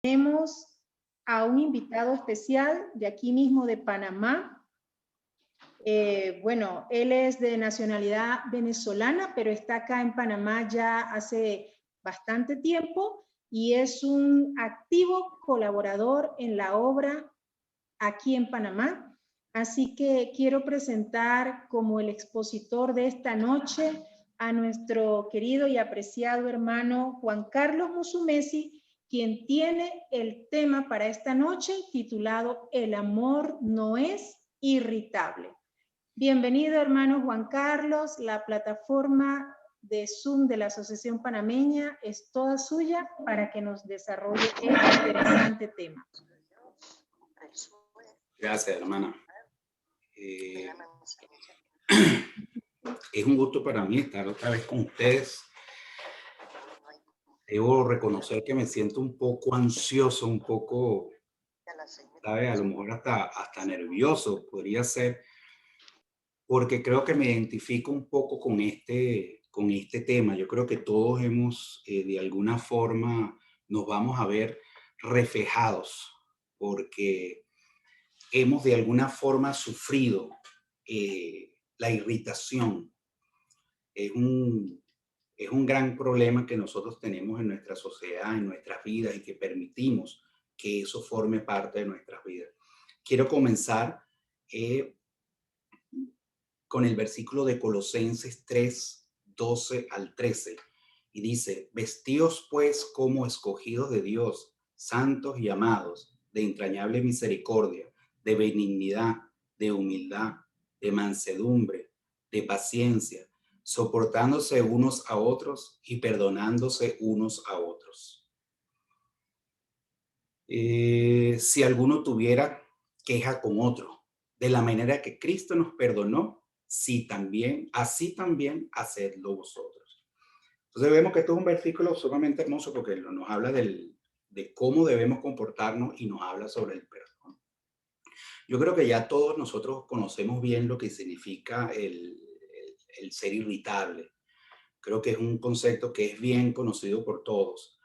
Tenemos a un invitado especial de aquí mismo de Panamá. Bueno, él es de nacionalidad venezolana, pero está acá en Panamá ya hace bastante tiempo y es un activo colaborador en la obra aquí en Panamá. Así que quiero presentar como el expositor de esta noche a nuestro querido y apreciado hermano Juan Carlos Musumeci, quien tiene el tema para esta noche titulado El amor no es irritable. Bienvenido, hermano Juan Carlos. La plataforma de Zoom de la Asociación Panameña es toda suya para que nos desarrolle este interesante tema. Gracias, hermana. Es un gusto para mí estar otra vez con ustedes. Debo reconocer que me siento un poco ansioso, un poco, ¿sabes? A lo mejor hasta nervioso podría ser, porque creo que me identifico un poco con este tema. Yo creo que todos hemos, de alguna forma, nos vamos a ver reflejados, porque hemos de alguna forma sufrido la irritación. Es un gran problema que nosotros tenemos en nuestra sociedad, en nuestras vidas, y que permitimos que eso forme parte de nuestras vidas. Quiero comenzar con el versículo de Colosenses 3, 12 al 13. Y dice: vestíos pues como escogidos de Dios, santos y amados, de entrañable misericordia, de benignidad, de humildad, de mansedumbre, de paciencia, soportándose unos a otros y perdonándose unos a otros. Si alguno tuviera queja con otro, de la manera que Cristo nos perdonó, así también hacedlo vosotros. Entonces vemos que esto es un versículo sumamente hermoso porque nos habla de cómo debemos comportarnos y nos habla sobre el perdón. Yo creo que ya todos nosotros conocemos bien lo que significa el ser irritable. Creo que es un concepto que es bien conocido por todos,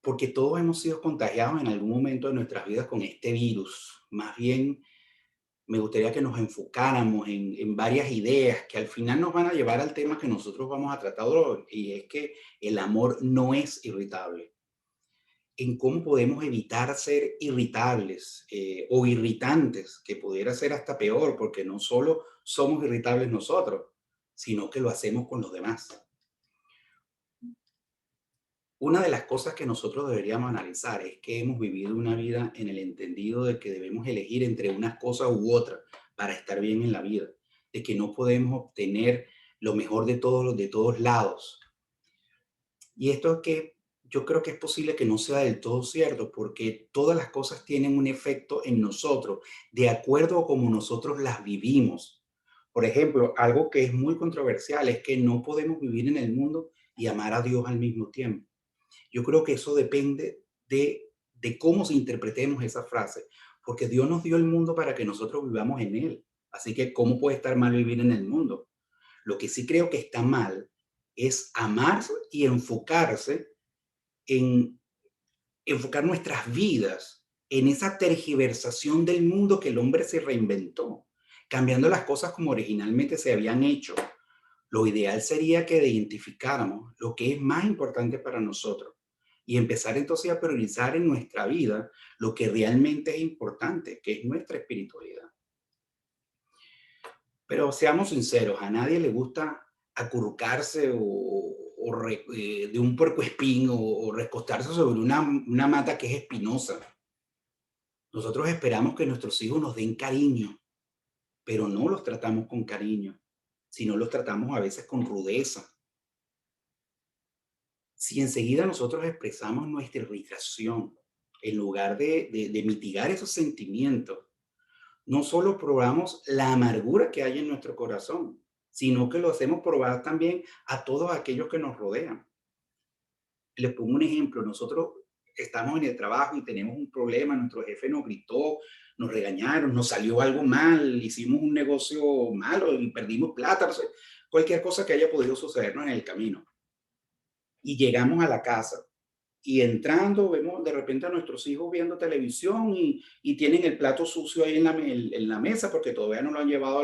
porque todos hemos sido contagiados en algún momento de nuestras vidas con este virus. Más bien, me gustaría que nos enfocáramos en varias ideas que al final nos van a llevar al tema que nosotros vamos a tratar hoy, y es que el amor no es irritable. En cómo podemos evitar ser irritables o irritantes, que pudiera ser hasta peor, porque no solo somos irritables nosotros, sino que lo hacemos con los demás. Una de las cosas que nosotros deberíamos analizar es que hemos vivido una vida en el entendido de que debemos elegir entre unas cosas u otras para estar bien en la vida, de que no podemos obtener lo mejor de todos lados. Y esto es que yo creo que es posible que no sea del todo cierto, porque todas las cosas tienen un efecto en nosotros, de acuerdo a cómo nosotros las vivimos. Por ejemplo, algo que es muy controversial es que no podemos vivir en el mundo y amar a Dios al mismo tiempo. Yo creo que eso depende de cómo se interpretemos esa frase, porque Dios nos dio el mundo para que nosotros vivamos en él. Así que, ¿cómo puede estar mal vivir en el mundo? Lo que sí creo que está mal es amarse y enfocar nuestras vidas en esa tergiversación del mundo que el hombre se reinventó, cambiando las cosas como originalmente se habían hecho. Lo ideal sería que identificáramos lo que es más importante para nosotros y empezar entonces a priorizar en nuestra vida lo que realmente es importante, que es nuestra espiritualidad. Pero seamos sinceros, a nadie le gusta acurrucarse de un puercoespín o recostarse sobre una mata que es espinosa. Nosotros esperamos que nuestros hijos nos den cariño, pero no los tratamos con cariño, sino los tratamos a veces con rudeza. Si enseguida nosotros expresamos nuestra irritación, en lugar de mitigar esos sentimientos, no solo probamos la amargura que hay en nuestro corazón, sino que lo hacemos probar también a todos aquellos que nos rodean. Les pongo un ejemplo: nosotros estamos en el trabajo y tenemos un problema, nuestro jefe nos gritó, nos regañaron, nos salió algo mal, hicimos un negocio malo y perdimos plata, no sé, cualquier cosa que haya podido sucedernos en el camino. Y llegamos a la casa y entrando vemos de repente a nuestros hijos viendo televisión y tienen el plato sucio ahí en la mesa porque todavía no lo han llevado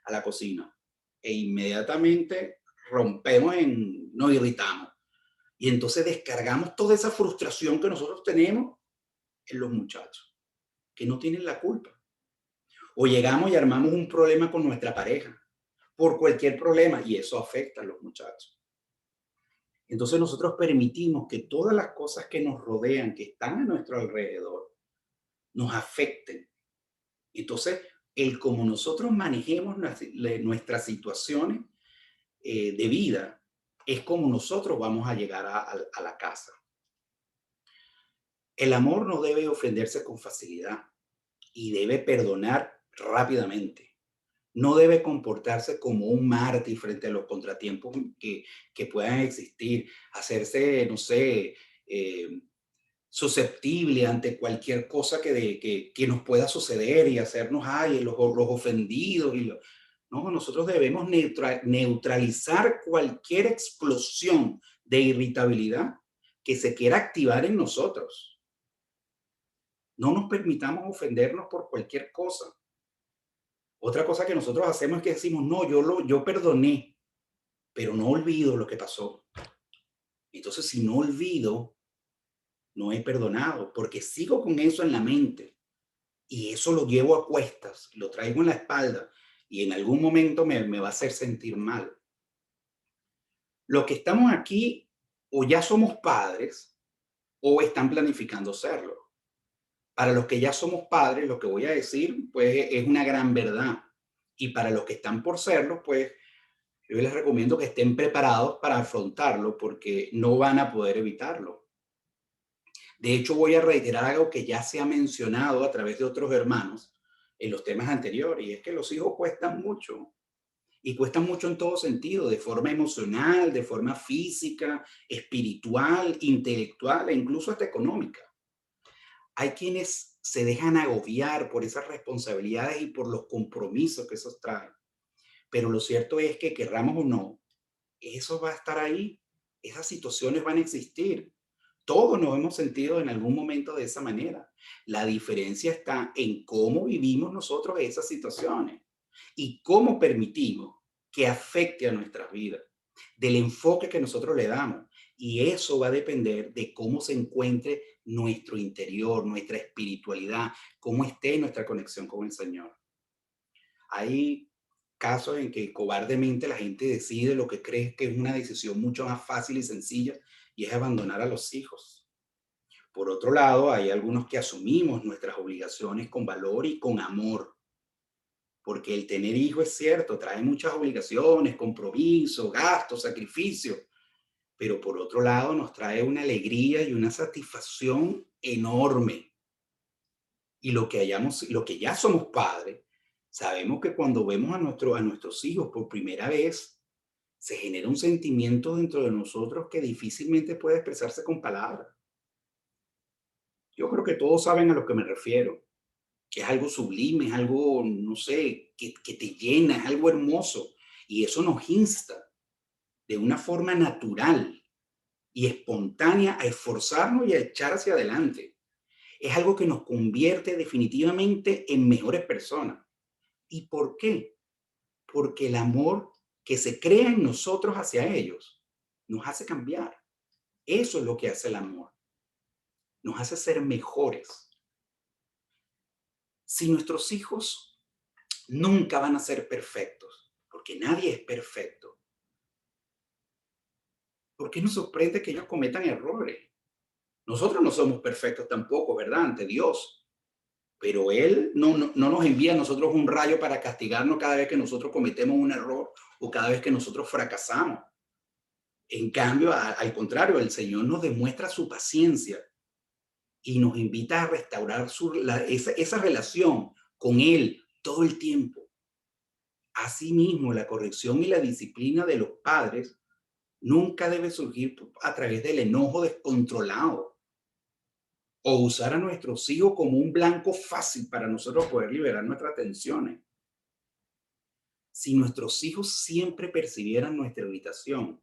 a la cocina. E inmediatamente nos irritamos. Y entonces descargamos toda esa frustración que nosotros tenemos en los muchachos, que no tienen la culpa. O llegamos y armamos un problema con nuestra pareja, por cualquier problema, y eso afecta a los muchachos. Entonces nosotros permitimos que todas las cosas que nos rodean, que están a nuestro alrededor, nos afecten. Entonces, el cómo nosotros manejemos nuestras situaciones de vida es como nosotros vamos a llegar a la casa. El amor no debe ofenderse con facilidad y debe perdonar rápidamente. No debe comportarse como un mártir frente a los contratiempos que puedan existir, hacerse, no sé, susceptible ante cualquier cosa que nos pueda suceder y hacernos, ay, los ofendidos. No, nosotros debemos neutralizar cualquier explosión de irritabilidad que se quiera activar en nosotros. No nos permitamos ofendernos por cualquier cosa. Otra cosa que nosotros hacemos es que decimos, no, yo perdoné, pero no olvido lo que pasó. Entonces, si no olvido, no he perdonado, porque sigo con eso en la mente y eso lo llevo a cuestas, lo traigo en la espalda y en algún momento me va a hacer sentir mal. Los que estamos aquí o ya somos padres o están planificando serlo. Para los que ya somos padres, lo que voy a decir, pues es una gran verdad. Y para los que están por serlo, pues yo les recomiendo que estén preparados para afrontarlo porque no van a poder evitarlo. De hecho, voy a reiterar algo que ya se ha mencionado a través de otros hermanos en los temas anteriores, y es que los hijos cuestan mucho, y cuestan mucho en todo sentido, de forma emocional, de forma física, espiritual, intelectual e incluso hasta económica. Hay quienes se dejan agobiar por esas responsabilidades y por los compromisos que esos traen, pero lo cierto es que querramos o no, eso va a estar ahí, esas situaciones van a existir. Todos nos hemos sentido en algún momento de esa manera. La diferencia está en cómo vivimos nosotros esas situaciones y cómo permitimos que afecte a nuestras vidas, del enfoque que nosotros le damos. Y eso va a depender de cómo se encuentre nuestro interior, nuestra espiritualidad, cómo esté nuestra conexión con el Señor. Hay casos en que cobardemente la gente decide lo que cree que es una decisión mucho más fácil y sencilla, y es abandonar a los hijos. Por otro lado, hay algunos que asumimos nuestras obligaciones con valor y con amor, porque el tener hijos es cierto, trae muchas obligaciones, compromisos, gastos, sacrificios, pero por otro lado nos trae una alegría y una satisfacción enorme. Y lo que ya somos padres, sabemos que cuando vemos a nuestros hijos por primera vez, se genera un sentimiento dentro de nosotros que difícilmente puede expresarse con palabras. Yo creo que todos saben a lo que me refiero, que es algo sublime, es algo, no sé, que te llena, es algo hermoso. Y eso nos insta de una forma natural y espontánea a esforzarnos y a echar hacia adelante. Es algo que nos convierte definitivamente en mejores personas. ¿Y por qué? Porque el amor que se crea en nosotros hacia ellos nos hace cambiar. Eso es lo que hace el amor. Nos hace ser mejores. Si nuestros hijos nunca van a ser perfectos, porque nadie es perfecto, ¿por qué nos sorprende que ellos cometan errores? Nosotros no somos perfectos tampoco, ¿verdad? Ante Dios. Pero Él no nos envía a nosotros un rayo para castigarnos cada vez que nosotros cometemos un error o cada vez que nosotros fracasamos. En cambio, al contrario, el Señor nos demuestra su paciencia y nos invita a restaurar esa relación con Él todo el tiempo. Asimismo, la corrección y la disciplina de los padres nunca debe surgir a través del enojo descontrolado o usar a nuestros hijos como un blanco fácil para nosotros poder liberar nuestras tensiones. Si nuestros hijos siempre percibieran nuestra irritación,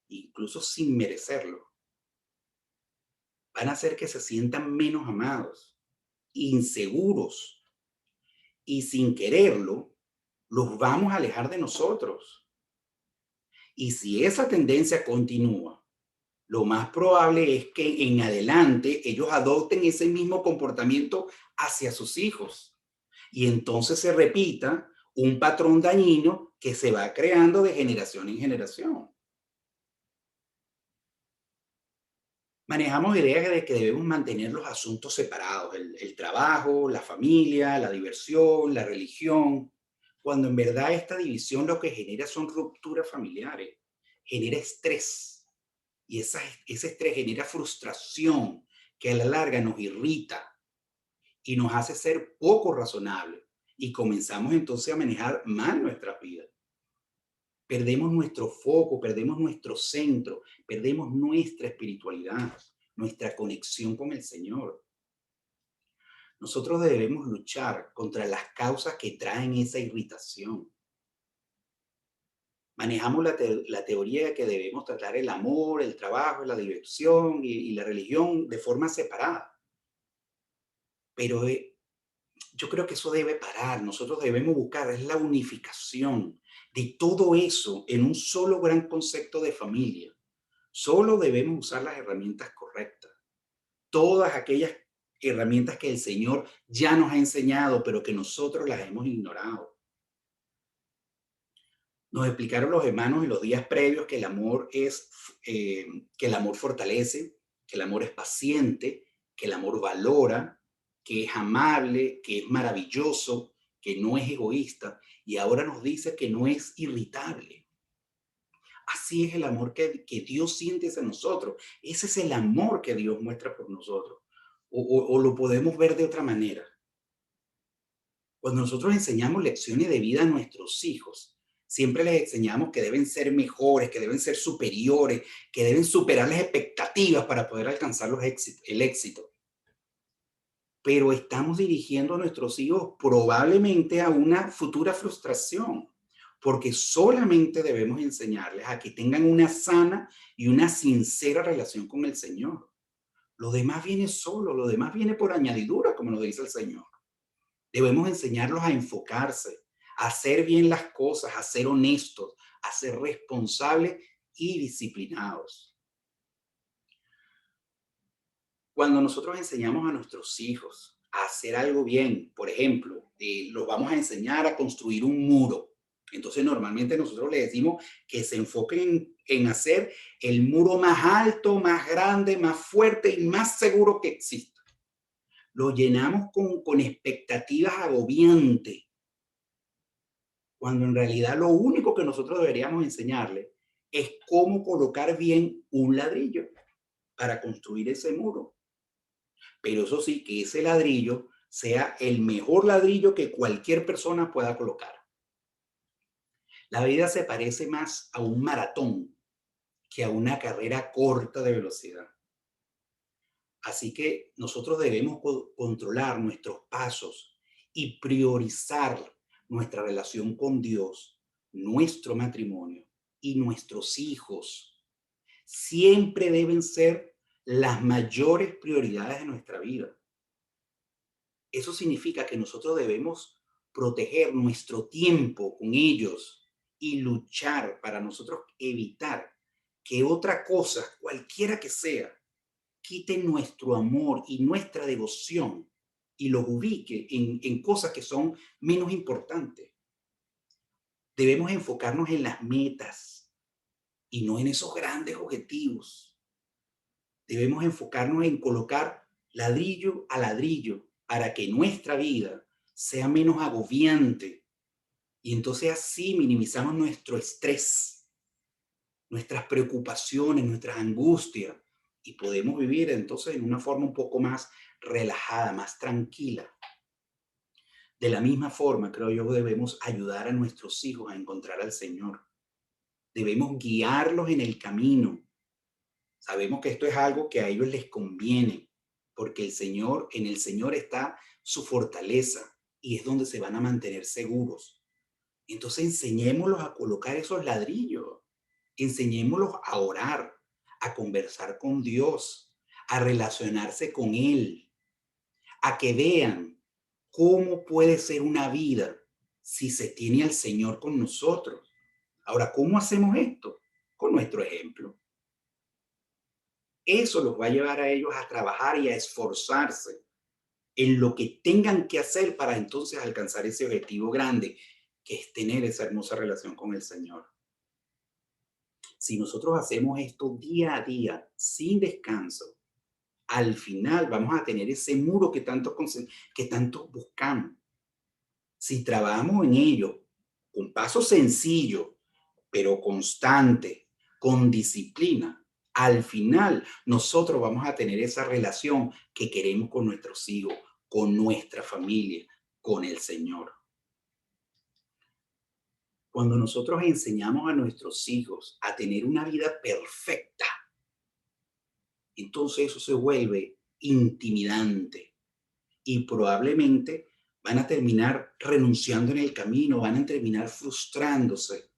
incluso sin merecerlo, van a hacer que se sientan menos amados, inseguros, y sin quererlo, los vamos a alejar de nosotros. Y si esa tendencia continúa, lo más probable es que en adelante ellos adopten ese mismo comportamiento hacia sus hijos. Y entonces se repita un patrón dañino que se va creando de generación en generación. Manejamos ideas de que debemos mantener los asuntos separados, el trabajo, la familia, la diversión, la religión, cuando en verdad esta división lo que genera son rupturas familiares, genera estrés y ese estrés genera frustración que a la larga nos irrita y nos hace ser poco razonables y comenzamos entonces a manejar mal nuestras vidas. Perdemos nuestro foco, perdemos nuestro centro, perdemos nuestra espiritualidad, nuestra conexión con el Señor. Nosotros debemos luchar contra las causas que traen esa irritación. Manejamos la teoría de que debemos tratar el amor, el trabajo, la diversión y la religión de forma separada. Pero yo creo que eso debe parar. Nosotros debemos buscar es la unificación de todo eso en un solo gran concepto de familia. Solo debemos usar las herramientas correctas. Todas aquellas herramientas que el Señor ya nos ha enseñado, pero que nosotros las hemos ignorado. Nos explicaron los hermanos en los días previos que el amor que el amor fortalece, que el amor es paciente, que el amor valora, que es amable, que es maravilloso, que no es egoísta. Y ahora nos dice que no es irritable. Así es el amor que Dios siente hacia nosotros. Ese es el amor que Dios muestra por nosotros. O lo podemos ver de otra manera. Cuando nosotros enseñamos lecciones de vida a nuestros hijos, siempre les enseñamos que deben ser mejores, que deben ser superiores, que deben superar las expectativas para poder alcanzar el éxito. Pero estamos dirigiendo a nuestros hijos probablemente a una futura frustración, porque solamente debemos enseñarles a que tengan una sana y una sincera relación con el Señor. Lo demás viene solo, lo demás viene por añadidura, como lo dice el Señor. Debemos enseñarlos a enfocarse, a hacer bien las cosas, a ser honestos, a ser responsables y disciplinados. Cuando nosotros enseñamos a nuestros hijos a hacer algo bien, por ejemplo, los vamos a enseñar a construir un muro. Entonces, normalmente nosotros les decimos que se enfoquen en hacer el muro más alto, más grande, más fuerte y más seguro que exista. Lo llenamos con expectativas agobiantes, cuando en realidad lo único que nosotros deberíamos enseñarle es cómo colocar bien un ladrillo para construir ese muro. Pero eso sí, que ese ladrillo sea el mejor ladrillo que cualquier persona pueda colocar. La vida se parece más a un maratón que a una carrera corta de velocidad. Así que nosotros debemos controlar nuestros pasos y priorizar nuestra relación con Dios, nuestro matrimonio y nuestros hijos. Siempre deben ser las mayores prioridades de nuestra vida. Eso significa que nosotros debemos proteger nuestro tiempo con ellos y luchar para nosotros evitar que otra cosa, cualquiera que sea, quite nuestro amor y nuestra devoción y los ubique en cosas que son menos importantes. Debemos enfocarnos en las metas y no en esos grandes objetivos. Debemos enfocarnos en colocar ladrillo a ladrillo para que nuestra vida sea menos agobiante y entonces así minimizamos nuestro estrés, nuestras preocupaciones, nuestras angustias y podemos vivir entonces en una forma un poco más relajada, más tranquila. De la misma forma, creo yo, debemos ayudar a nuestros hijos a encontrar al Señor. Debemos guiarlos en el camino. Sabemos que esto es algo que a ellos les conviene, porque en el Señor está su fortaleza y es donde se van a mantener seguros. Entonces enseñémoslos a colocar esos ladrillos, enseñémoslos a orar, a conversar con Dios, a relacionarse con Él, a que vean cómo puede ser una vida si se tiene al Señor con nosotros. Ahora, ¿cómo hacemos esto? Con nuestro ejemplo. Eso los va a llevar a ellos a trabajar y a esforzarse en lo que tengan que hacer para entonces alcanzar ese objetivo grande, que es tener esa hermosa relación con el Señor. Si nosotros hacemos esto día a día, sin descanso, al final vamos a tener ese muro que tanto buscamos. Si trabajamos en ello con pasos sencillos, pero constante, con disciplina, al final nosotros vamos a tener esa relación que queremos con nuestros hijos, con nuestra familia, con el Señor. Cuando nosotros enseñamos a nuestros hijos a tener una vida perfecta, entonces eso se vuelve intimidante y probablemente van a terminar renunciando en el camino, van a terminar frustrándose.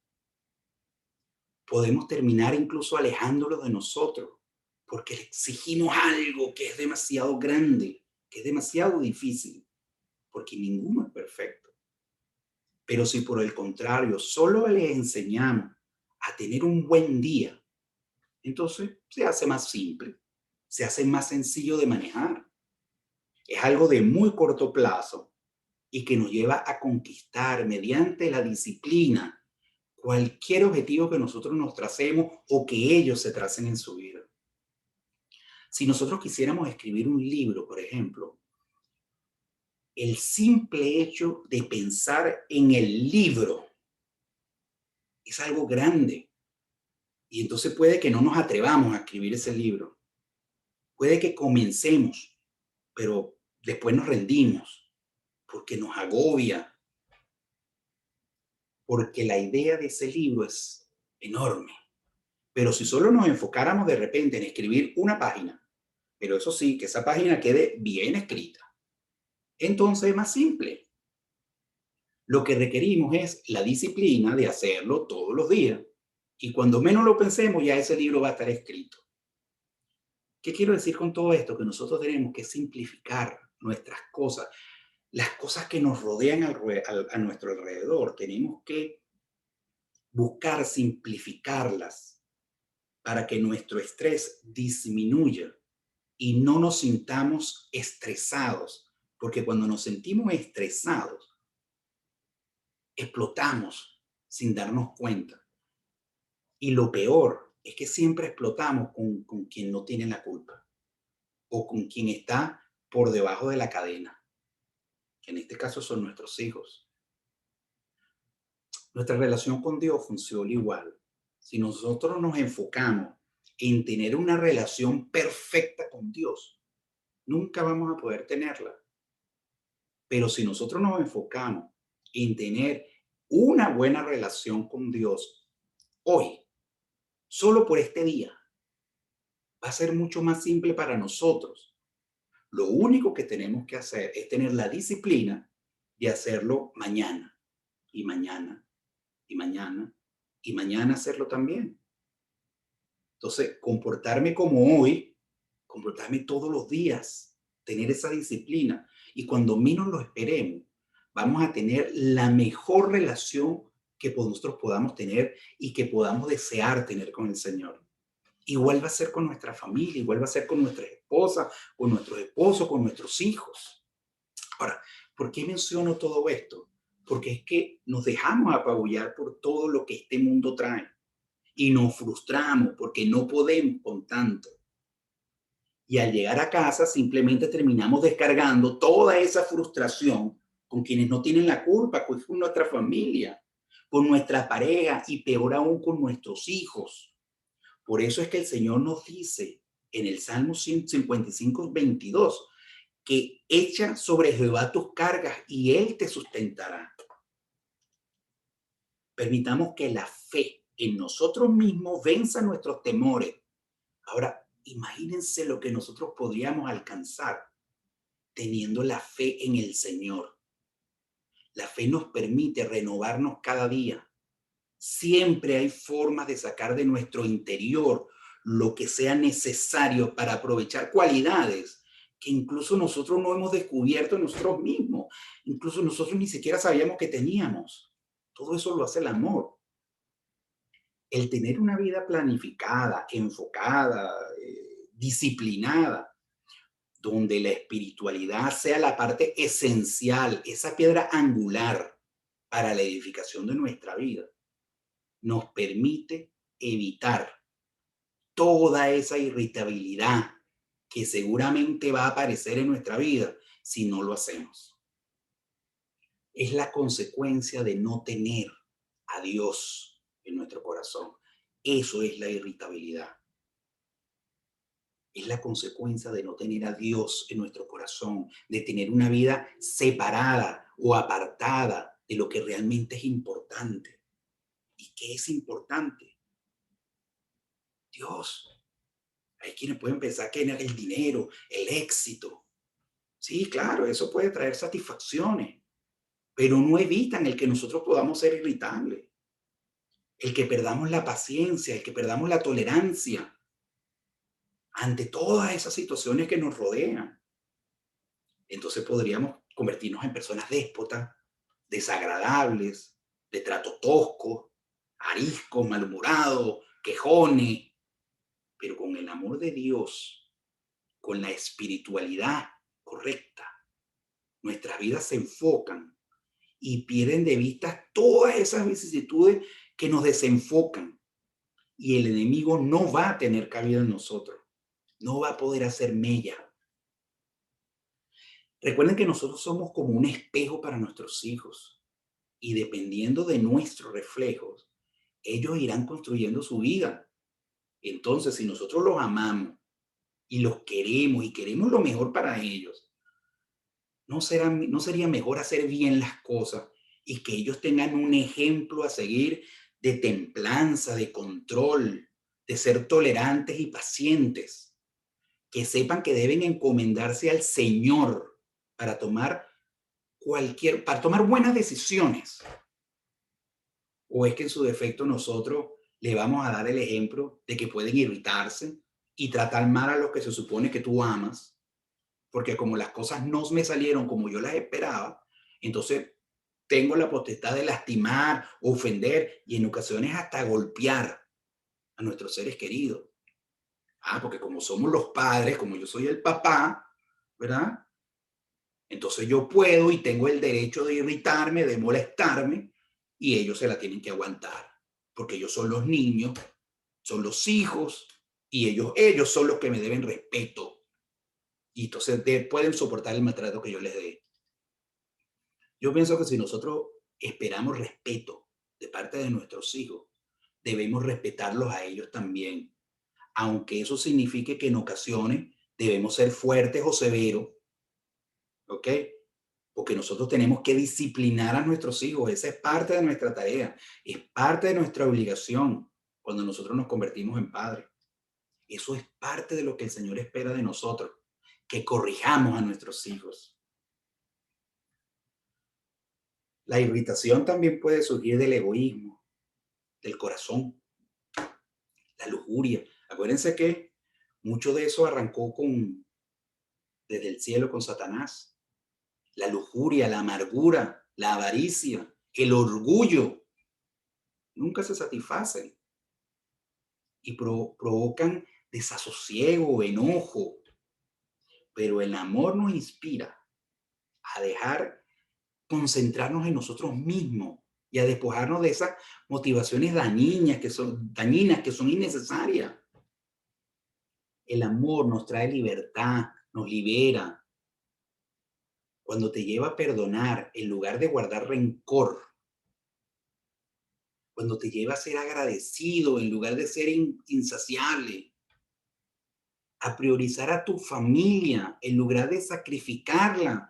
Podemos terminar incluso alejándolos de nosotros porque le exigimos algo que es demasiado grande, que es demasiado difícil, porque ninguno es perfecto. Pero si por el contrario solo les enseñamos a tener un buen día, entonces se hace más simple, se hace más sencillo de manejar. Es algo de muy corto plazo y que nos lleva a conquistar mediante la disciplina cualquier objetivo que nosotros nos tracemos o que ellos se tracen en su vida. Si nosotros quisiéramos escribir un libro, por ejemplo, el simple hecho de pensar en el libro es algo grande. Y entonces puede que no nos atrevamos a escribir ese libro. Puede que comencemos, pero después nos rendimos porque nos agobia, porque la idea de ese libro es enorme. Pero si solo nos enfocáramos de repente en escribir una página, pero eso sí, que esa página quede bien escrita, entonces es más simple. Lo que requerimos es la disciplina de hacerlo todos los días. Y cuando menos lo pensemos, ya ese libro va a estar escrito. ¿Qué quiero decir con todo esto? Que nosotros tenemos que simplificar nuestras cosas, las cosas que nos rodean a nuestro alrededor. Tenemos que buscar simplificarlas para que nuestro estrés disminuya y no nos sintamos estresados, porque cuando nos sentimos estresados, explotamos sin darnos cuenta. Y lo peor es que siempre explotamos con quien no tiene la culpa o con quien está por debajo de la cadena, que en este caso son nuestros hijos. Nuestra relación con Dios funciona igual. Si nosotros nos enfocamos en tener una relación perfecta con Dios, nunca vamos a poder tenerla. Pero si nosotros nos enfocamos en tener una buena relación con Dios hoy, solo por este día, va a ser mucho más simple para nosotros. Lo único que tenemos que hacer es tener la disciplina de hacerlo mañana y mañana y mañana y mañana hacerlo también. Entonces, comportarme como hoy, comportarme todos los días, tener esa disciplina. Y cuando menos lo esperemos, vamos a tener la mejor relación que nosotros podamos tener y que podamos desear tener con el Señor. Igual va a ser con nuestra familia, igual va a ser con nuestra esposa, con nuestros esposos, con nuestros hijos. Ahora, ¿por qué menciono todo esto? Porque es que nos dejamos apabullar por todo lo que este mundo trae y nos frustramos porque no podemos con tanto. Y al llegar a casa simplemente terminamos descargando toda esa frustración con quienes no tienen la culpa, con nuestra familia, con nuestra pareja y peor aún con nuestros hijos. Por eso es que el Señor nos dice en el Salmo 155, 22, que echa sobre Jehová tus cargas y Él te sustentará. Permitamos que la fe en nosotros mismos venza nuestros temores. Ahora, imagínense lo que nosotros podríamos alcanzar teniendo la fe en el Señor. La fe nos permite renovarnos cada día. Siempre hay formas de sacar de nuestro interior lo que sea necesario para aprovechar cualidades que incluso nosotros no hemos descubierto en nosotros mismos, incluso nosotros ni siquiera sabíamos que teníamos. Todo eso lo hace el amor. El tener una vida planificada, enfocada, disciplinada, donde la espiritualidad sea la parte esencial, esa piedra angular para la edificación de nuestra vida, nos permite evitar toda esa irritabilidad que seguramente va a aparecer en nuestra vida si no lo hacemos. Es la consecuencia de no tener a Dios en nuestro corazón. Eso es la irritabilidad. Es la consecuencia de no tener a Dios en nuestro corazón, de tener una vida separada o apartada de lo que realmente es importante. ¿Y qué es importante? Dios. Hay quienes pueden pensar que el dinero, el éxito. Sí, claro, eso puede traer satisfacciones, pero no evitan el que nosotros podamos ser irritables, el que perdamos la paciencia, el que perdamos la tolerancia ante todas esas situaciones que nos rodean. Entonces podríamos convertirnos en personas déspotas, desagradables, de trato tosco, ariscos, malhumorados, quejones, pero con el amor de Dios, con la espiritualidad correcta, nuestras vidas se enfocan y pierden de vista todas esas vicisitudes que nos desenfocan y el enemigo no va a tener cabida en nosotros, no va a poder hacer mella. Recuerden que nosotros somos como un espejo para nuestros hijos y dependiendo de nuestros reflejos, ellos irán construyendo su vida. Entonces, si nosotros los amamos y los queremos y queremos lo mejor para ellos, ¿no sería mejor hacer bien las cosas y que ellos tengan un ejemplo a seguir de templanza, de control, de ser tolerantes y pacientes? Que sepan que deben encomendarse al Señor para tomar para tomar buenas decisiones. ¿O es que en su defecto nosotros le vamos a dar el ejemplo de que pueden irritarse y tratar mal a los que se supone que tú amas? Porque como las cosas no me salieron como yo las esperaba, entonces tengo la potestad de lastimar, ofender y en ocasiones hasta golpear a nuestros seres queridos. Porque como somos los padres, como yo soy el papá, ¿verdad? Entonces yo puedo y tengo el derecho de irritarme, de molestarme, y ellos se la tienen que aguantar, porque ellos son los niños, son los hijos, y ellos son los que me deben respeto. Y entonces pueden soportar el maltrato que yo les dé. Yo pienso que si nosotros esperamos respeto de parte de nuestros hijos, debemos respetarlos a ellos también, aunque eso signifique que en ocasiones debemos ser fuertes o severos, ¿ok? Porque nosotros tenemos que disciplinar a nuestros hijos, esa es parte de nuestra tarea, es parte de nuestra obligación cuando nosotros nos convertimos en padres. Eso es parte de lo que el Señor espera de nosotros, que corrijamos a nuestros hijos. La irritación también puede surgir del egoísmo, del corazón, la lujuria. Acuérdense que mucho de eso arrancó desde el cielo con Satanás. La lujuria, la amargura, la avaricia, el orgullo, nunca se satisfacen y provocan desasosiego, enojo. Pero el amor nos inspira a dejar concentrarnos en nosotros mismos y a despojarnos de esas motivaciones dañinas, que son innecesarias. El amor nos trae libertad, nos libera. Cuando te lleva a perdonar en lugar de guardar rencor, cuando te lleva a ser agradecido en lugar de ser insaciable, a priorizar a tu familia en lugar de sacrificarla,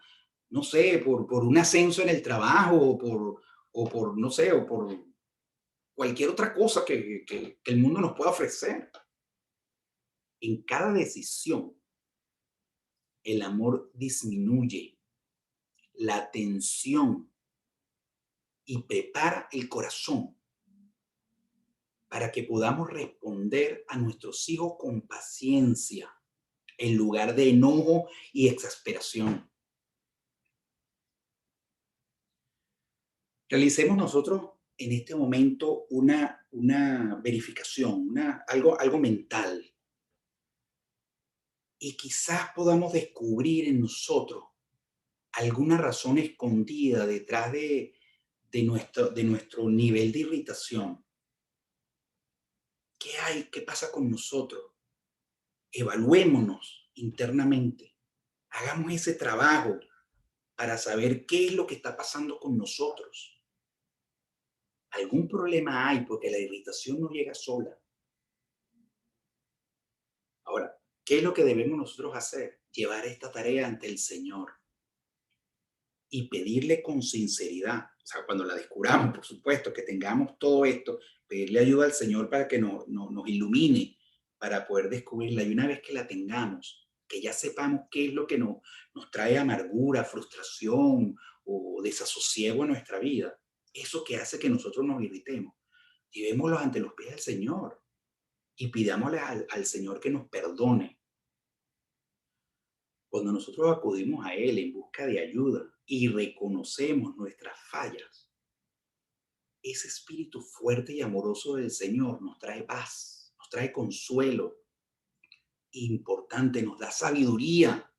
no sé, por un ascenso en el trabajo o por, no sé, o por cualquier otra cosa que el mundo nos pueda ofrecer. En cada decisión, el amor disminuye la tensión y prepara el corazón para que podamos responder a nuestros hijos con paciencia, en lugar de enojo y exasperación. Realicemos nosotros en este momento una verificación, algo mental, y quizás podamos descubrir en nosotros alguna razón escondida detrás de nuestro nivel de irritación. ¿Qué hay? ¿Qué pasa con nosotros? Evaluémonos internamente. Hagamos ese trabajo para saber qué es lo que está pasando con nosotros. Algún problema hay porque la irritación no llega sola. Ahora, ¿qué es lo que debemos nosotros hacer? Llevar esta tarea ante el Señor y pedirle con sinceridad. O sea, cuando la descubramos, por supuesto, que tengamos todo esto, pedirle ayuda al Señor para que nos ilumine, para poder descubrirla. Y una vez que la tengamos, que ya sepamos qué es lo que nos trae amargura, frustración o desasosiego en nuestra vida, eso que hace que nosotros nos irritemos, llevémoslo ante los pies del Señor y pidámosle al Señor que nos perdone. Cuando nosotros acudimos a Él en busca de ayuda y reconocemos nuestras fallas, ese espíritu fuerte y amoroso del Señor nos trae paz, nos trae consuelo. Importante, nos da sabiduría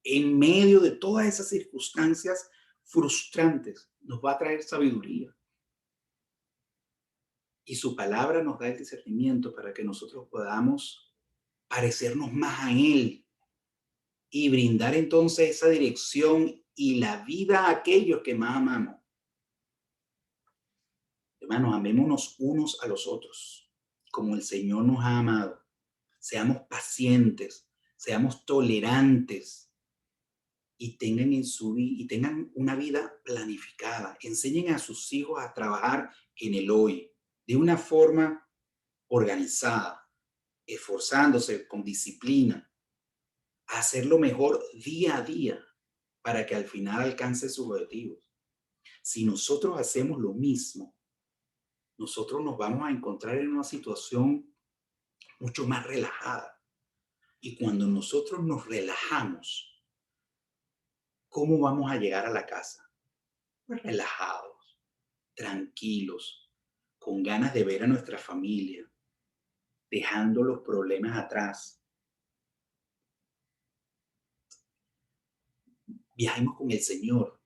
en medio de todas esas circunstancias frustrantes. Nos va a traer sabiduría. Y su palabra nos da el discernimiento para que nosotros podamos parecernos más a Él y brindar entonces esa dirección y la vida a aquellos que más amamos. Hermanos, amémonos unos a los otros, como el Señor nos ha amado. Seamos pacientes, seamos tolerantes y tengan una vida planificada. Enseñen a sus hijos a trabajar en el hoy de una forma organizada, esforzándose con disciplina, a hacerlo mejor día a día para que al final alcance sus objetivos. Si nosotros hacemos lo mismo, nosotros nos vamos a encontrar en una situación mucho más relajada. Y cuando nosotros nos relajamos, ¿cómo vamos a llegar a la casa? Pues relajados, tranquilos, con ganas de ver a nuestra familia, dejando los problemas atrás. Viajemos con el Señor.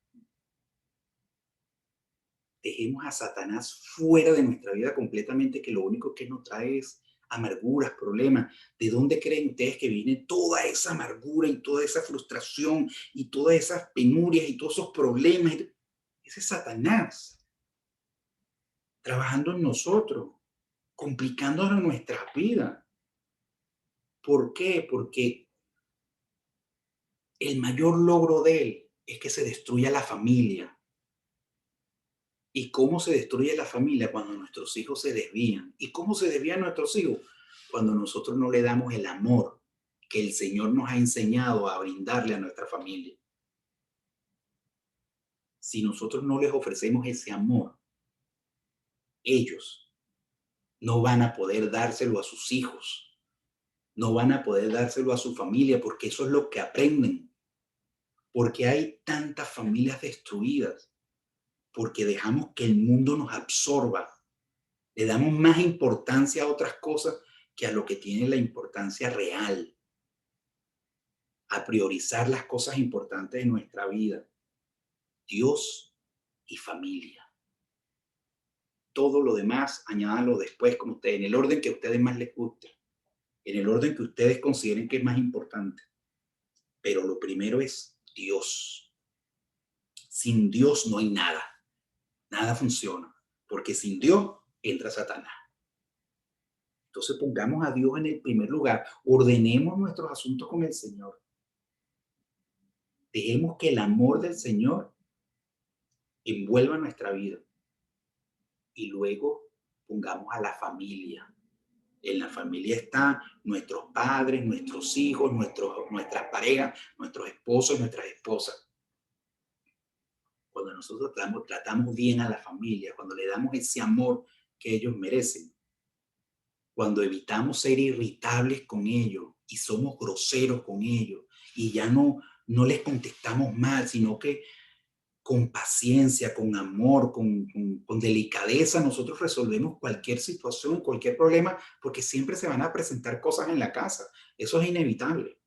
Dejemos a Satanás fuera de nuestra vida completamente, que lo único que nos trae es amarguras, problemas. ¿De dónde creen ustedes que viene toda esa amargura y toda esa frustración y todas esas penurias y todos esos problemas? Ese es Satanás trabajando en nosotros, complicándonos nuestras vidas. ¿Por qué? Porque el mayor logro de él es que se destruya la familia. ¿Y cómo se destruye la familia? Cuando nuestros hijos se desvían. ¿Y cómo se desvían nuestros hijos? Cuando nosotros no le damos el amor que el Señor nos ha enseñado a brindarle a nuestra familia. Si nosotros no les ofrecemos ese amor, ellos no van a poder dárselo a sus hijos, no van a poder dárselo a su familia, porque eso es lo que aprenden. Porque hay tantas familias destruidas, porque dejamos que el mundo nos absorba. Le damos más importancia a otras cosas que a lo que tiene la importancia real, a priorizar las cosas importantes de nuestra vida, Dios y familia. Todo lo demás, añádanlo después, como ustedes, en el orden que a ustedes más les guste, en el orden que ustedes consideren que es más importante. Pero lo primero es Dios. Sin Dios no hay nada. Nada funciona, porque sin Dios entra Satanás. Entonces pongamos a Dios en el primer lugar, ordenemos nuestros asuntos con el Señor. Dejemos que el amor del Señor envuelva nuestra vida. Y luego pongamos a la familia. En la familia están nuestros padres, nuestros hijos, nuestras parejas, nuestros esposos, nuestras esposas. Cuando nosotros tratamos bien a la familia, cuando le damos ese amor que ellos merecen. Cuando evitamos ser irritables con ellos y somos groseros con ellos y ya no les contestamos mal, sino que con paciencia, con amor, con delicadeza, nosotros resolvemos cualquier situación, cualquier problema, porque siempre se van a presentar cosas en la casa. Eso es inevitable.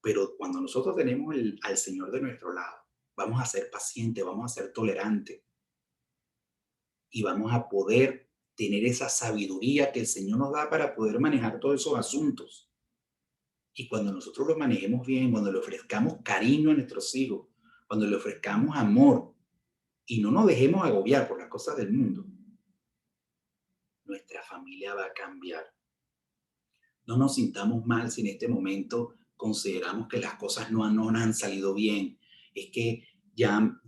Pero cuando nosotros tenemos al Señor de nuestro lado, vamos a ser pacientes, vamos a ser tolerantes y vamos a poder tener esa sabiduría que el Señor nos da para poder manejar todos esos asuntos. Y cuando nosotros lo manejemos bien, cuando le ofrezcamos cariño a nuestros hijos, cuando le ofrezcamos amor y no nos dejemos agobiar por las cosas del mundo, nuestra familia va a cambiar. No nos sintamos mal si en este momento consideramos que las cosas no han salido bien. Es que ya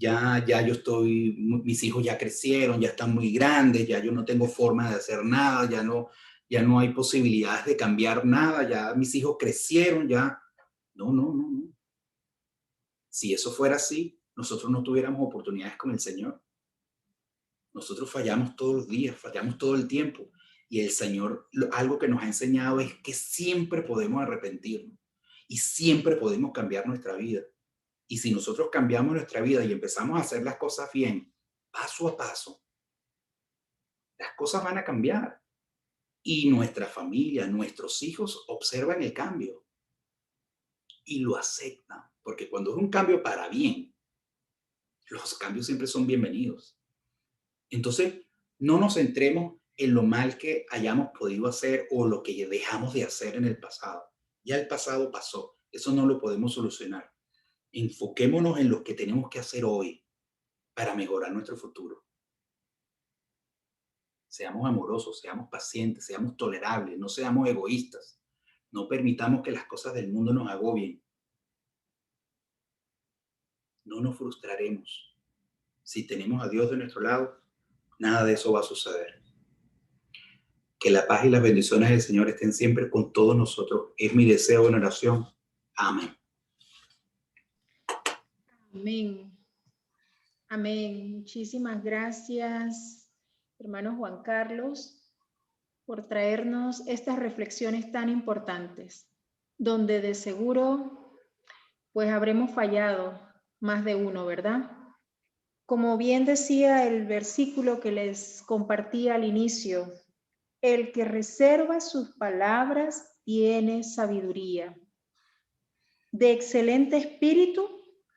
yo estoy, mis hijos ya crecieron, ya están muy grandes, ya yo no tengo forma de hacer nada, ya no hay posibilidades de cambiar nada, ya mis hijos crecieron, ya. No, no, no, no. Si eso fuera así, nosotros no tuviéramos oportunidades con el Señor. Nosotros fallamos todos los días, fallamos todo el tiempo. Y el Señor, algo que nos ha enseñado es que siempre podemos arrepentirnos y siempre podemos cambiar nuestra vida. Y si nosotros cambiamos nuestra vida y empezamos a hacer las cosas bien, paso a paso, las cosas van a cambiar. Y nuestra familia, nuestros hijos observan el cambio y lo aceptan. Porque cuando es un cambio para bien, los cambios siempre son bienvenidos. Entonces, no nos centremos en lo mal que hayamos podido hacer o lo que dejamos de hacer en el pasado. Ya el pasado pasó, eso no lo podemos solucionar. Enfoquémonos en lo que tenemos que hacer hoy para mejorar nuestro futuro. Seamos amorosos, seamos pacientes, seamos tolerables, no seamos egoístas. No permitamos que las cosas del mundo nos agobien. No nos frustraremos. Si tenemos a Dios de nuestro lado, nada de eso va a suceder. Que la paz y las bendiciones del Señor estén siempre con todos nosotros. Es mi deseo en oración. Amén. Amén. Amén. Muchísimas gracias, hermano Juan Carlos, por traernos estas reflexiones tan importantes, donde de seguro pues habremos fallado más de uno, ¿verdad? Como bien decía el versículo que les compartí al inicio, el que reserva sus palabras tiene sabiduría. De excelente espíritu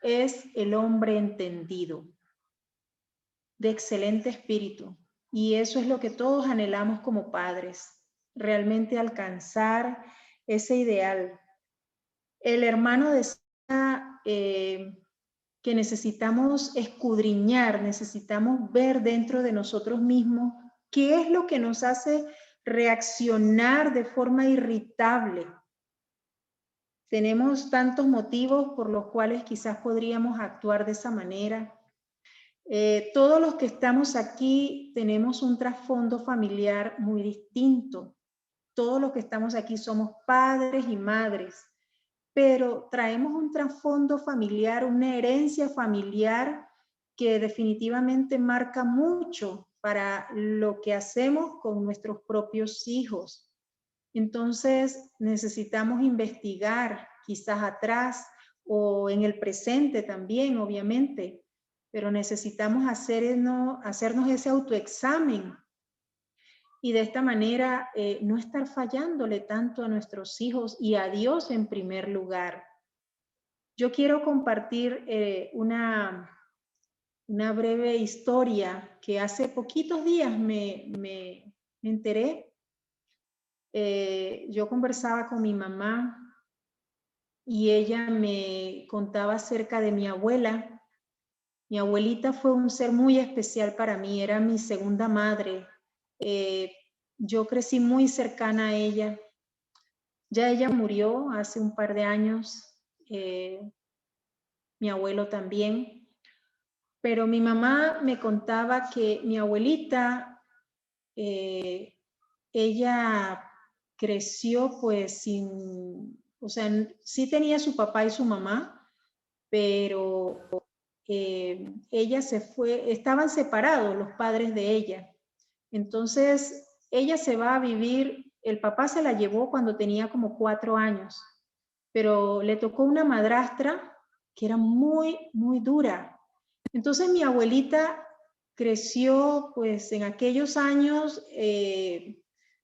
es el hombre entendido. De excelente espíritu. Y eso es lo que todos anhelamos como padres, realmente alcanzar ese ideal. El hermano decía que necesitamos escudriñar, necesitamos ver dentro de nosotros mismos qué es lo que nos hace reaccionar de forma irritable. Tenemos tantos motivos por los cuales quizás podríamos actuar de esa manera. Todos los que estamos aquí tenemos un trasfondo familiar muy distinto. Todos los que estamos aquí somos padres y madres, pero traemos un trasfondo familiar, una herencia familiar que definitivamente marca mucho para lo que hacemos con nuestros propios hijos. Entonces necesitamos investigar quizás atrás o en el presente también, obviamente, pero necesitamos hacernos ese autoexamen y de esta manera no estar fallándole tanto a nuestros hijos y a Dios en primer lugar. Yo quiero compartir una breve historia que hace poquitos días me enteré. Yo conversaba con mi mamá y ella me contaba acerca de mi abuela. Mi abuelita fue un ser muy especial para mí, era mi segunda madre. Yo crecí muy cercana a ella. Ya ella murió hace un par de años, mi abuelo también. Pero mi mamá me contaba que mi abuelita, ella creció pues sin, o sea, sí tenía su papá y su mamá, pero ella se fue, estaban separados los padres de ella. Entonces, ella se va a vivir, el papá se la llevó cuando tenía como 4 años, pero le tocó una madrastra que era muy, muy dura. Entonces mi abuelita creció pues en aquellos años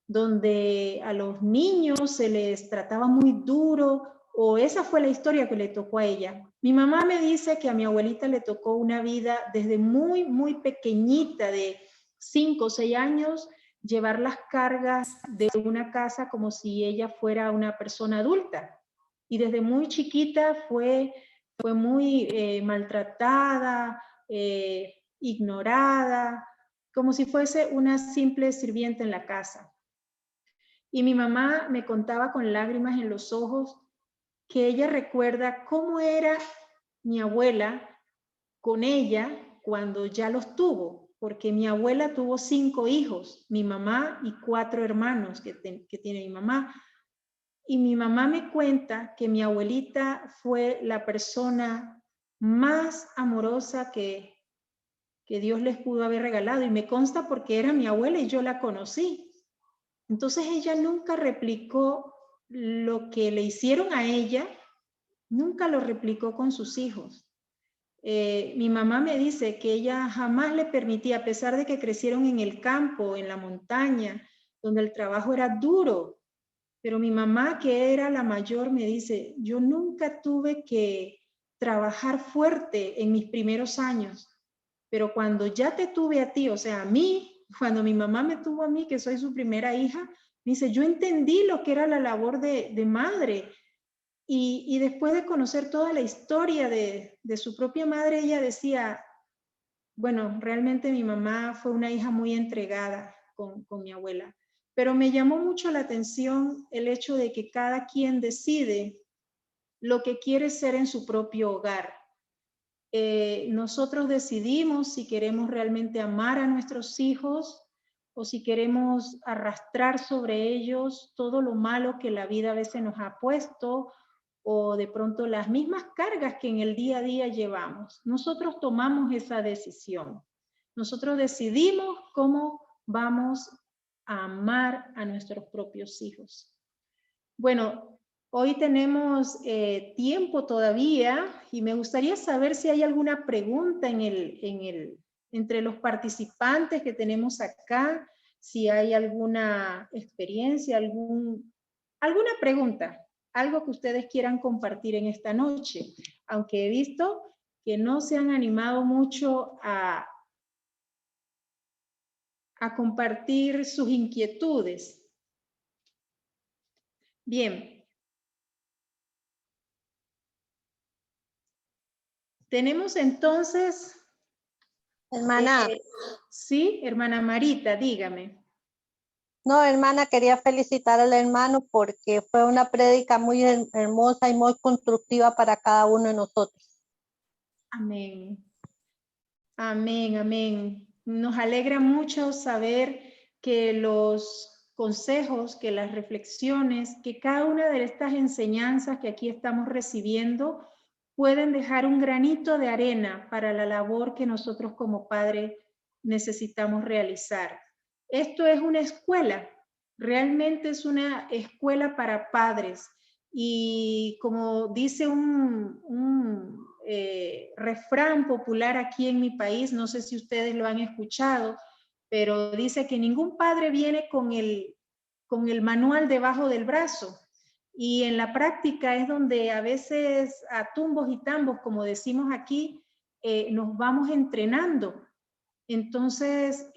donde a los niños se les trataba muy duro, o esa fue la historia que le tocó a ella. Mi mamá me dice que a mi abuelita le tocó una vida desde muy, muy pequeñita, de 5 o 6 años, llevar las cargas de una casa como si ella fuera una persona adulta. Y desde muy chiquita fue muy maltratada, ignorada, como si fuese una simple sirvienta en la casa. Y mi mamá me contaba con lágrimas en los ojos que ella recuerda cómo era mi abuela con ella cuando ya los tuvo, porque mi abuela tuvo 5 hijos, mi mamá y 4 hermanos que tiene mi mamá. Y mi mamá me cuenta que mi abuelita fue la persona más amorosa que Dios les pudo haber regalado. Y me consta porque era mi abuela y yo la conocí. Entonces ella nunca replicó lo que le hicieron a ella, nunca lo replicó con sus hijos. Mi mamá me dice que ella jamás le permitía, a pesar de que crecieron en el campo, en la montaña, donde el trabajo era duro, pero mi mamá, que era la mayor, me dice, yo nunca tuve que trabajar fuerte en mis primeros años, pero cuando ya te tuve a ti, o sea, a mí, cuando mi mamá me tuvo a mí, que soy su primera hija, me dice, yo entendí lo que era la labor de madre. Y después de conocer toda la historia de su propia madre, ella decía, bueno, realmente mi mamá fue una hija muy entregada con mi abuela. Pero me llamó mucho la atención el hecho de que cada quien decide lo que quiere ser en su propio hogar. Nosotros decidimos si queremos realmente amar a nuestros hijos o si queremos arrastrar sobre ellos todo lo malo que la vida a veces nos ha puesto, o de pronto las mismas cargas que en el día a día llevamos. Nosotros tomamos esa decisión. Nosotros decidimos cómo vamos a amar a nuestros propios hijos. Bueno, hoy tenemos tiempo todavía y me gustaría saber si hay alguna pregunta entre los participantes que tenemos acá, si hay alguna experiencia, alguna pregunta, algo que ustedes quieran compartir en esta noche, aunque he visto que no se han animado mucho a compartir sus inquietudes. Bien. Tenemos entonces... Hermana. Sí, hermana Marita, dígame. No, hermana, quería felicitar al hermano porque fue una prédica muy hermosa y muy constructiva para cada uno de nosotros. Amén. Amén, amén. Nos alegra mucho saber que los consejos, que las reflexiones, que cada una de estas enseñanzas que aquí estamos recibiendo pueden dejar un granito de arena para la labor que nosotros como padres necesitamos realizar. Esto es una escuela, realmente es una escuela para padres. Y como dice un refrán popular aquí en mi país, no sé si ustedes lo han escuchado, pero dice que ningún padre viene con el manual debajo del brazo. Y en la práctica es donde a veces a tumbos y tambos, como decimos aquí, nos vamos entrenando. Entonces,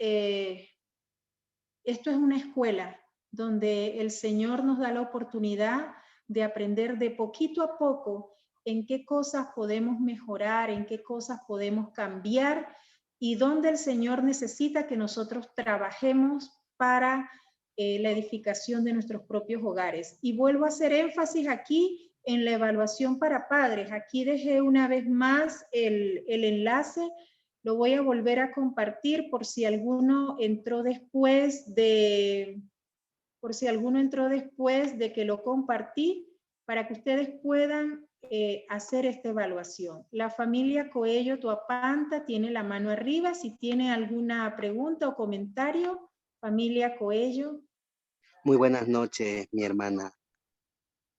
esto es una escuela donde el Señor nos da la oportunidad de aprender de poquito a poco en qué cosas podemos mejorar, en qué cosas podemos cambiar y dónde el Señor necesita que nosotros trabajemos para la edificación de nuestros propios hogares. Y vuelvo a hacer énfasis aquí en la evaluación para padres. Aquí dejé una vez más el enlace. Lo voy a volver a compartir por si alguno entró después de que lo compartí, para que ustedes puedan hacer esta evaluación. La familia Coello Tuapanta tiene la mano arriba. Si tiene alguna pregunta o comentario, familia Coello. Muy buenas noches, mi hermana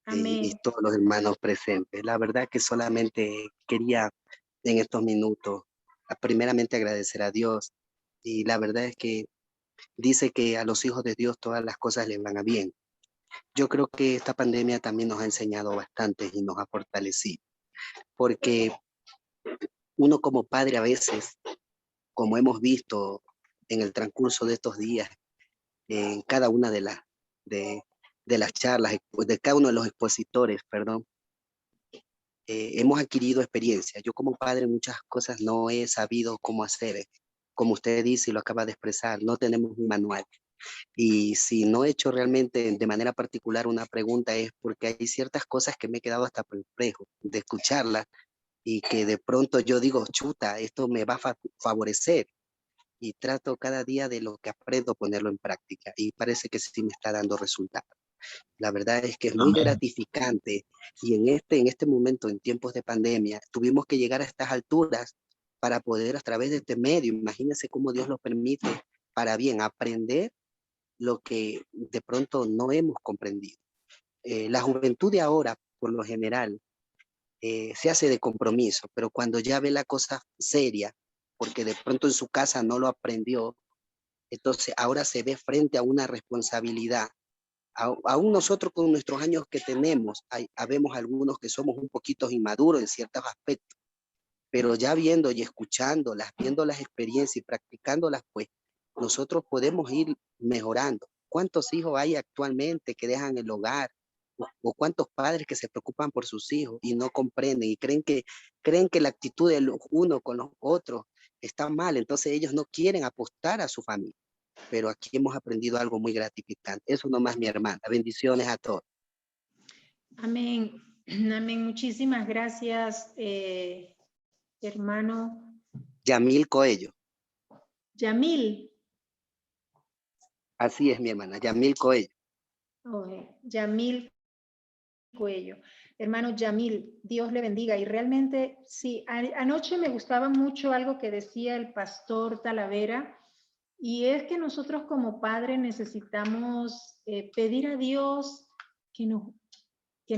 y Amén. todos los hermanos presentes. La verdad que solamente quería en estos minutos primeramente agradecer a Dios, y la verdad es que dice que a los hijos de Dios todas las cosas les van a bien. Yo creo que esta pandemia también nos ha enseñado bastante y nos ha fortalecido, porque uno como padre a veces, como hemos visto en el transcurso de estos días, en cada una de, de las charlas, de cada uno de los expositores, perdón, hemos adquirido experiencia. Yo como padre muchas cosas no he sabido cómo hacer. Como usted dice y lo acaba de expresar, no tenemos un manual. Y si no he hecho realmente de manera particular una pregunta es porque hay ciertas cosas que me he quedado hasta perplejo de escucharlas, y que de pronto yo digo, chuta, esto me va a favorecer, y trato cada día de lo que aprendo ponerlo en práctica, y parece que sí me está dando resultados. La verdad es que es muy Amén. gratificante, y en este momento, en tiempos de pandemia, tuvimos que llegar a estas alturas para poder a través de este medio, imagínense cómo Dios lo permite, para bien aprender lo que de pronto no hemos comprendido. La juventud de ahora, por lo general, se hace de compromiso, pero cuando ya ve la cosa seria, porque de pronto en su casa no lo aprendió, entonces ahora se ve frente a una responsabilidad. Aún nosotros con nuestros años que tenemos, habemos algunos que somos un poquito inmaduros en ciertos aspectos, pero ya viendo y escuchándolas, viendo las experiencias y practicándolas, pues nosotros podemos ir mejorando. ¿Cuántos hijos hay actualmente que dejan el hogar? O cuántos padres que se preocupan por sus hijos y no comprenden y creen que la actitud de los uno con los otros está mal, entonces ellos no quieren apostar a su familia. Pero aquí hemos aprendido algo muy gratificante. Eso nomás, mi hermana. Bendiciones a todos. Amén. Amén. Muchísimas gracias, hermano Yamil Coello. Yamil. Así es, mi hermana. Yamil Coello. Yamil Cuello. Hermano Yamil, Dios le bendiga. Y realmente, sí, anoche me gustaba mucho algo que decía el pastor Talavera, y es que nosotros como padres necesitamos pedir a Dios que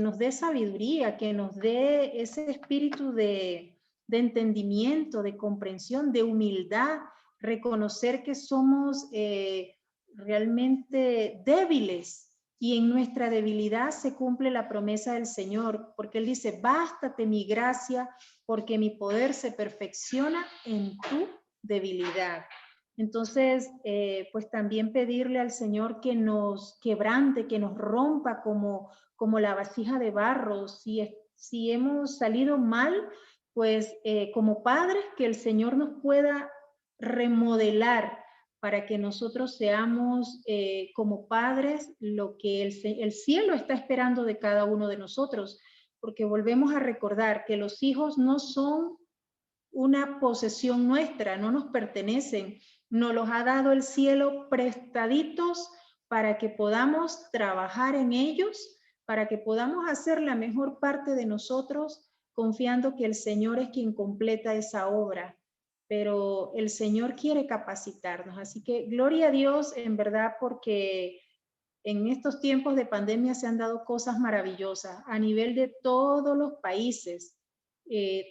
nos dé sabiduría, que nos dé ese espíritu de entendimiento, de comprensión, de humildad, reconocer que somos realmente débiles, y en nuestra debilidad se cumple la promesa del Señor, porque Él dice, bástate mi gracia, porque mi poder se perfecciona en tu debilidad. Entonces, pues también pedirle al Señor que nos quebrante, que nos rompa como la vasija de barro. Si hemos salido mal, pues como padres, que el Señor nos pueda remodelar para que nosotros seamos como padres lo que el cielo está esperando de cada uno de nosotros, porque volvemos a recordar que los hijos no son una posesión nuestra, no nos pertenecen, nos los ha dado el cielo prestaditos para que podamos trabajar en ellos, para que podamos hacer la mejor parte de nosotros, confiando que el Señor es quien completa esa obra. Pero el Señor quiere capacitarnos, así que gloria a Dios en verdad, porque en estos tiempos de pandemia se han dado cosas maravillosas a nivel de todos los países.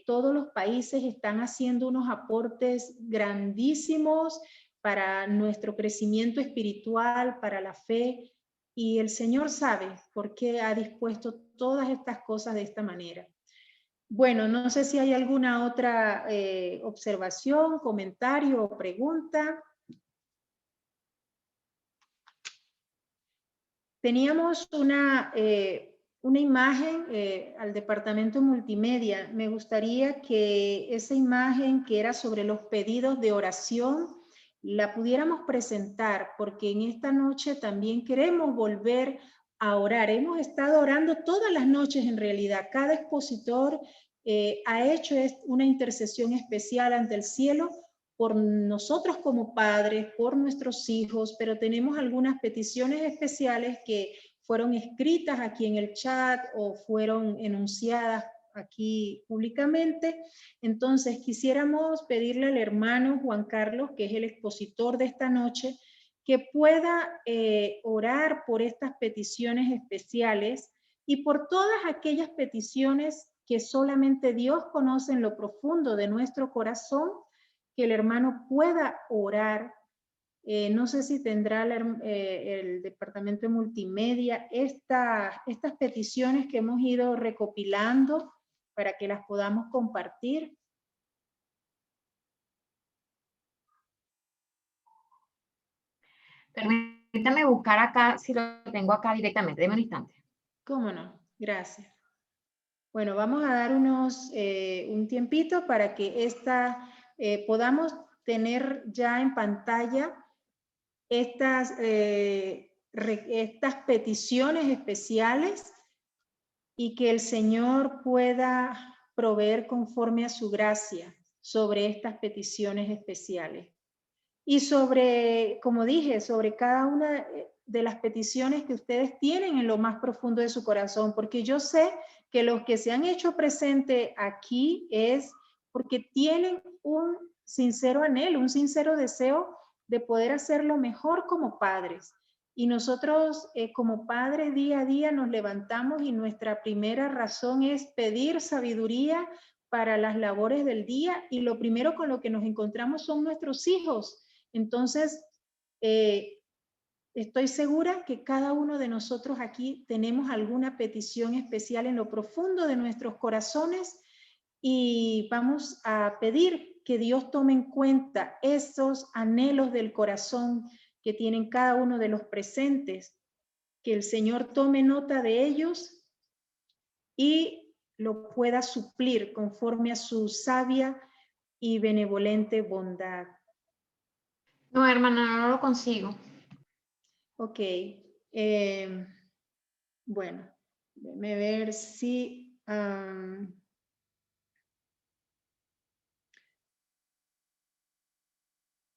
Todos los países están haciendo unos aportes grandísimos para nuestro crecimiento espiritual, para la fe, y el Señor sabe por qué ha dispuesto todas estas cosas de esta manera. Bueno, no sé si hay alguna otra observación, comentario o pregunta. Teníamos una imagen al departamento multimedia. Me gustaría que esa imagen que era sobre los pedidos de oración la pudiéramos presentar, porque en esta noche también queremos volver a orar. Hemos estado orando todas las noches en realidad. Cada expositor ha hecho una intercesión especial ante el cielo por nosotros como padres, por nuestros hijos, pero tenemos algunas peticiones especiales que fueron escritas aquí en el chat o fueron enunciadas aquí públicamente. Entonces quisiéramos pedirle al hermano Juan Carlos, que es el expositor de esta noche, que pueda orar por estas peticiones especiales y por todas aquellas peticiones que solamente Dios conoce en lo profundo de nuestro corazón, que el hermano pueda orar. No sé si tendrá el departamento de multimedia estas peticiones que hemos ido recopilando para que las podamos compartir. Permítame buscar acá, si lo tengo acá directamente. Deme un instante. ¿Cómo no? Gracias. Bueno, vamos a dar un tiempito para que podamos tener ya en pantalla estas peticiones especiales y que el Señor pueda proveer conforme a su gracia sobre estas peticiones especiales. Y sobre, como dije, sobre cada una de las peticiones que ustedes tienen en lo más profundo de su corazón, porque yo sé que los que se han hecho presente aquí es porque tienen un sincero anhelo, un sincero deseo de poder hacerlo mejor como padres. Y nosotros como padres día a día nos levantamos y nuestra primera razón es pedir sabiduría para las labores del día, y lo primero con lo que nos encontramos son nuestros hijos. Entonces, estoy segura que cada uno de nosotros aquí tenemos alguna petición especial en lo profundo de nuestros corazones y vamos a pedir que Dios tome en cuenta esos anhelos del corazón que tienen cada uno de los presentes, que el Señor tome nota de ellos y lo pueda suplir conforme a su sabia y benevolente bondad. No, hermana, no lo consigo. Ok. Bueno, déjame ver si...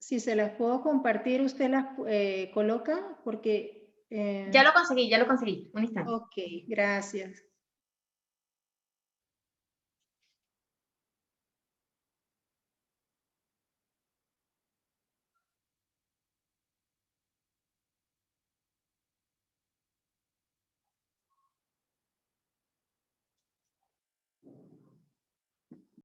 si se las puedo compartir, usted las coloca porque... Ya lo conseguí, un instante. Ok, gracias.